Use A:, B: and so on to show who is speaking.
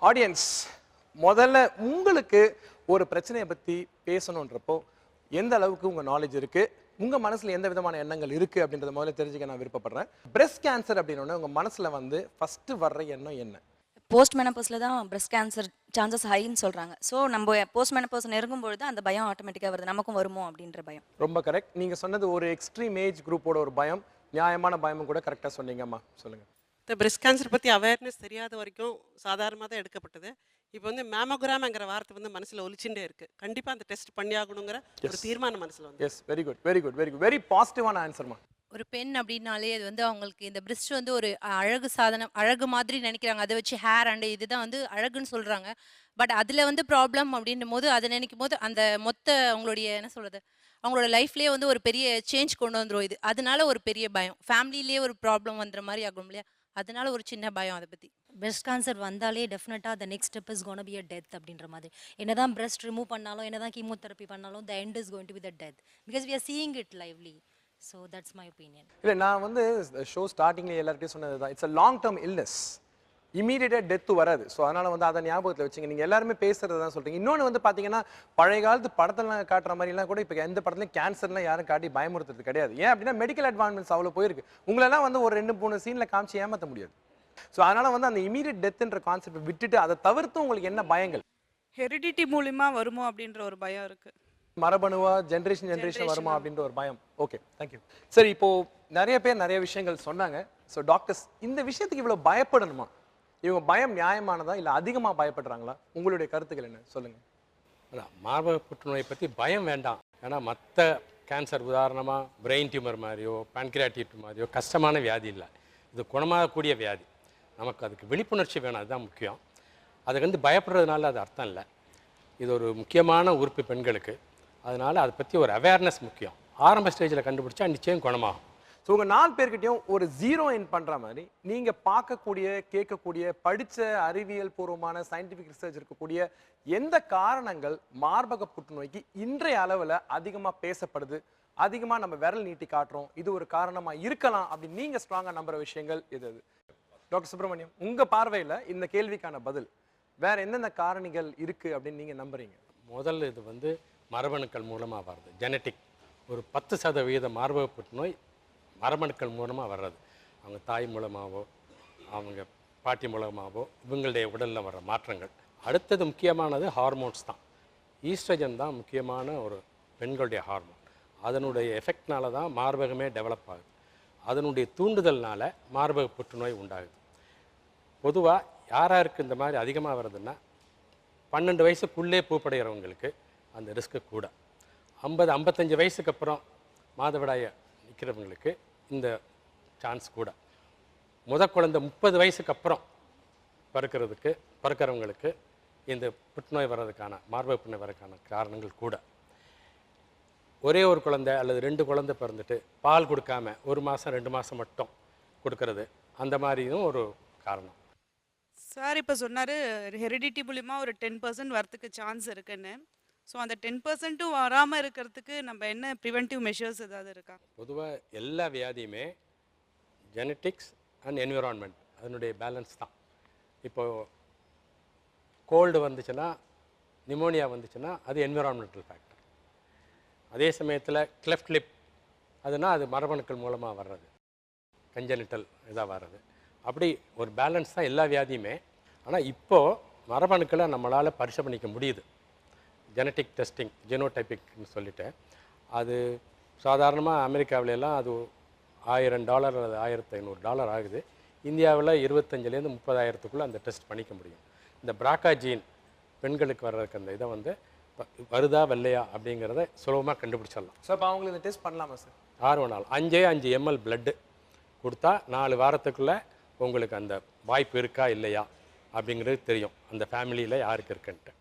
A: Audience முதல்ல உங்களுக்கு ஒரு பிரச்சனையை பத்தி பேசணுன்றப்போ எந்த அளவுக்கு உங்க நாலேஜ் இருக்கு, உங்க மனசுல எந்த விதமான எண்ணங்கள் இருக்கு அப்படின்றத முதல்ல தெரிஞ்சுக்க நான் விருப்பப்படுறேன். பிரஸ்ட் கேன்சர் அப்படின்னா உங்க மனசுல வந்து ஃபர்ஸ்ட் வர்ற எண்ணம் என்ன?
B: போஸ்ட் மெனப்போஸ்ல தான் பிரஸ்ட் கேன்சர் சான்சஸ் ஹைன்னு சொல்றாங்க. ஸோ நம்ம போஸ்ட் மெனப்போஸ் நெருங்கும்பொழுது அந்த பயம் ஆட்டோமேட்டிக்கா வருது. நமக்கும் வருமோ அப்படின்ற பயம்.
A: ரொம்ப கரெக்ட். நீங்க சொன்னது ஒரு எக்ஸ்ட்ரீம் ஏஜ் குரூப்போட ஒரு பயம், நியாயமான பயமும் கூட கரெக்டா சொன்னீங்கம்மா. சொல்லுங்க.
C: இந்த பிரெஸ்ட் கேன்சர் பற்றி அவேர்னஸ் தெரியாத வரைக்கும் சாதாரணமாக தான் எடுக்கப்பட்டது. இப்போ வந்து மேமோகிராம்ங்கிற வார்த்தை வந்து மனசில் ஒலிச்சுட்டே இருக்குது. கண்டிப்பாக அந்த டெஸ்ட் பண்ணி ஆகணுங்கிற ஒரு தீர்மானம் மனசில் வந்து.
A: Yes, very good very good very good, very பாசிட்டிவான ஆன்சர்மா.
D: ஒரு பெண் அப்படின்னாலே அது வந்து அவங்களுக்கு இந்த பிரெஸ்ட் வந்து ஒரு அழகு சாதனம், அழகு மாதிரி நினைக்கிறாங்க. அதை வச்சு ஹேர் அண்ட் இதுதான் வந்து அழகுன்னு சொல்றாங்க. பட் அதுல வந்து ப்ராப்ளம் அப்படின்னும் போது அதை நினைக்கும் போது அந்த மொத்த அவங்களுடைய என்ன சொல்றது, அவங்களோட லைஃப்லயே வந்து ஒரு பெரிய சேஞ்ச் கொண்டு வந்துரும் இது. அதனால ஒரு பெரிய பயம், ஃபேமிலிலேயே ஒரு ப்ராப்ளம் வந்துற மாதிரி ஆகும் இல்லையா, அதனால ஒரு சின்ன பயம் அதை பத்தி.
E: பிரெஸ்ட் கேன்சர் வந்தாலே டெஃபினட்டாக the next step is gonna be a death அப்படின்ற மாதிரி. என்னதான் பிரெஸ்ட் ரிமூவ் பண்ணாலும், என்னதான் கீமோதெரப்பி பண்ணாலும், the end is going to be the death, because we are seeing it lively. So that's my opinion.
A: இல்லை, நான் வந்து ஷோ ஸ்டார்டிங்லேயே எல்லார்ட்டையும் சொன்னது தான், it's a long term illness, இமீடியட்டாக டெத்து வராது. ஸோ அதனால் வந்து அதை ஞாபகத்தில் வச்சுங்க. நீங்கள் எல்லாருமே பேசுறது தான் சொல்கிறீங்க. இன்னொன்று வந்து பார்த்தீங்கன்னா பழைய காலத்து படத்தெல்லாம் காட்டுற மாதிரிலாம் கூட இப்போ எந்த படத்துலையும் கேன்சர்லாம் யாரும் காட்டி பயமுறுத்துறது கிடையாது. ஏன் அப்படின்னா மெடிக்கல் அட்வான்ஸ்மெண்ட்ஸ் அவ்வளோ போயிருக்கு. உங்களெல்லாம் வந்து ஒரு 2-3 சீனில் காமிச்சு ஏமாற்ற முடியாது. ஸோ அதனால் வந்து அந்த இமீடியட் டெத்துன்ற கான்செப்ட் விட்டுட்டு அதை தவிர்த்து உங்களுக்கு என்ன பயங்கள்?
F: ஹெரிடிட்டி மூலிமா வருமோ அப்படின்ற ஒரு பயம் இருக்குது.
A: மரபணுவா ஜென்ரேஷன் வருமா அப்படின்ற ஒரு பயம். Okay, thank you. சரி, இப்போ நிறைய பேர் நிறைய விஷயங்கள் சொன்னாங்க. ஸோ டாக்டர்ஸ், இந்த விஷயத்துக்கு இவ்வளோ பயப்படணுமா? இவங்க பயம் நியாயமானதா இல்லை அதிகமாக பயப்படுறாங்களா? உங்களுடைய கருத்துக்கள் என்ன சொல்லுங்க.
G: அதான் மார்பக புற்றுநோயை பற்றி பயம் வேண்டாம். ஏன்னா மற்ற கேன்சர் உதாரணமாக பிரெயின் டியூமர் மாதிரியோ பேன்கிரியாட்டிட் மாதிரியோ கஷ்டமான வியாதி இல்லை. இது குணமாகக்கூடிய வியாதி. நமக்கு அதுக்கு விழிப்புணர்ச்சி வேணும், அதுதான் முக்கியம். அதுக்கு வந்து பயப்படுறதுனால அது அர்த்தம் இல்லை. இது ஒரு முக்கியமான உறுப்பு பெண்களுக்கு. அதனால் அதை பற்றி ஒரு அவேர்னஸ் முக்கியம். ஆரம்ப ஸ்டேஜில் கண்டுபிடிச்சா நிச்சயம் குணமாகும்.
A: ஸோ உங்கள் 4 பேர்கிட்டையும் ஒரு 0 என் பண்ணுற மாதிரி நீங்கள் பார்க்கக்கூடிய, கேட்கக்கூடிய, படித்த அறிவியல் பூர்வமான சயின்டிஃபிக் ரிசர்ச் இருக்கக்கூடிய எந்த காரணங்கள் மார்பக புற்றுநோய்க்கு இன்றைய அளவில் அதிகமாக பேசப்படுது, அதிகமாக நம்ம விரல் நீட்டி காட்டுறோம், இது ஒரு காரணமாக இருக்கலாம் அப்படின்னு நீங்கள் ஸ்ட்ராங்காக நம்புகிற விஷயங்கள் இது? டாக்டர் சுப்பிரமணியம், உங்கள் பார்வையில் இந்த கேள்விக்கான பதில் வேற எந்தெந்த காரணிகள் இருக்குது அப்படின்னு நீங்கள் நம்புறீங்க?
G: முதல்ல இது வந்து மரபணுக்கள் மூலமாக வர்றது, ஜெனட்டிக். ஒரு 10% மார்பக புற்றுநோய் மரபணுக்கள் மூலமாக வர்றது. அவங்க தாய் மூலமாகவோ அவங்க பாட்டி மூலமாகவோ இவங்களுடைய உடலில் வர்ற மாற்றங்கள். அடுத்தது முக்கியமானது ஹார்மோன்ஸ் தான். ஈஸ்ட்ரஜன் தான் முக்கியமான ஒரு பெண்களுடைய ஹார்மோன். அதனுடைய எஃபெக்ட்னால தான் மார்பகமே டெவலப் ஆகுது. அதனுடைய தூண்டுதல்னால மார்பக புற்றுநோய் உண்டாகுது. பொதுவாக யாராருக்கு இந்த மாதிரி அதிகமாக வருதுன்னா 12 வயசுக்குள்ளே பூப்படைகிறவங்களுக்கு அந்த ரிஸ்க்கு கூட. 50-55 வயசுக்கு அப்புறம் மாதவிடாய நிற்கிறவங்களுக்கு இந்த சான்ஸ் கூட. குழந்தை 30 வயசுக்கு அப்புறம் பிறக்கிறவங்களுக்கு இந்த புற்றுநோய் வர்றதுக்கான, மார்பக புற்றுநோய் வர்றதுக்கான காரணங்கள் கூட. ஒரே ஒரு குழந்தை அல்லது 2 குழந்தை பிறந்துட்டு பால் கொடுக்காம 1 மாதம் 2 மாதம் மட்டும் கொடுக்கறது, அந்த மாதிரியும் ஒரு காரணம்.
F: சார் இப்போ சொன்னார் ஹெரிடிட்டி மூலிமா ஒரு 10% வரத்துக்கு சான்ஸ் இருக்குன்னு. ஸோ அந்த 10% வராமல் இருக்கிறதுக்கு நம்ம என்ன ப்ரிவென்டிவ் மெஷர்ஸ் ஏதாவது இருக்கா?
G: பொதுவாக எல்லா வியாதியுமே ஜெனட்டிக்ஸ் அண்ட் என்விரான்மெண்ட் அதனுடைய பேலன்ஸ் தான். இப்போது கோல்டு வந்துச்சுன்னா, நிமோனியா வந்துச்சுன்னா அது என்விரான்மெண்டல் ஃபேக்டர். அதே சமயத்தில் கிளெஃப்ட் லிப் அதுனா அது மரபணுக்கள் மூலமாக வர்றது, கஞ்சனிட்டல் இதாக வர்றது. அப்படி ஒரு பேலன்ஸ் தான் எல்லா வியாதியுமே. ஆனால் இப்போது மரபணுக்களை நம்மளால் பரிசோதனை முடியுது. ஜெனட்டிக் டெஸ்டிங், ஜெனோடைப்பிக்னு சொல்லிட்டு, அது சாதாரணமாக அமெரிக்காவிலெல்லாம் அது $1000 அல்லது $1500 ஆகுது. இந்தியாவில் 25,000 to 30,000 அந்த டெஸ்ட் பண்ணிக்க முடியும். இந்த பிராக்கா ஜீன் பெண்களுக்கு வர்றதுக்கு அந்த இதை வந்து வருதா வெள்ளையா அப்படிங்கிறத சுலபமாக கண்டுபிடிச்சிடலாம்.
A: ஸோ அப்போ அவங்களுக்கு இந்த டெஸ்ட் பண்ணலாமா சார்?
G: 6 நாள் 5 ml பிளட்டு கொடுத்தா 4 வாரத்துக்குள்ளே உங்களுக்கு அந்த வாய்ப்பு இருக்கா இல்லையா அப்படிங்கிறது தெரியும், அந்த ஃபேமிலியில் யாருக்கு இருக்குன்ட்டு.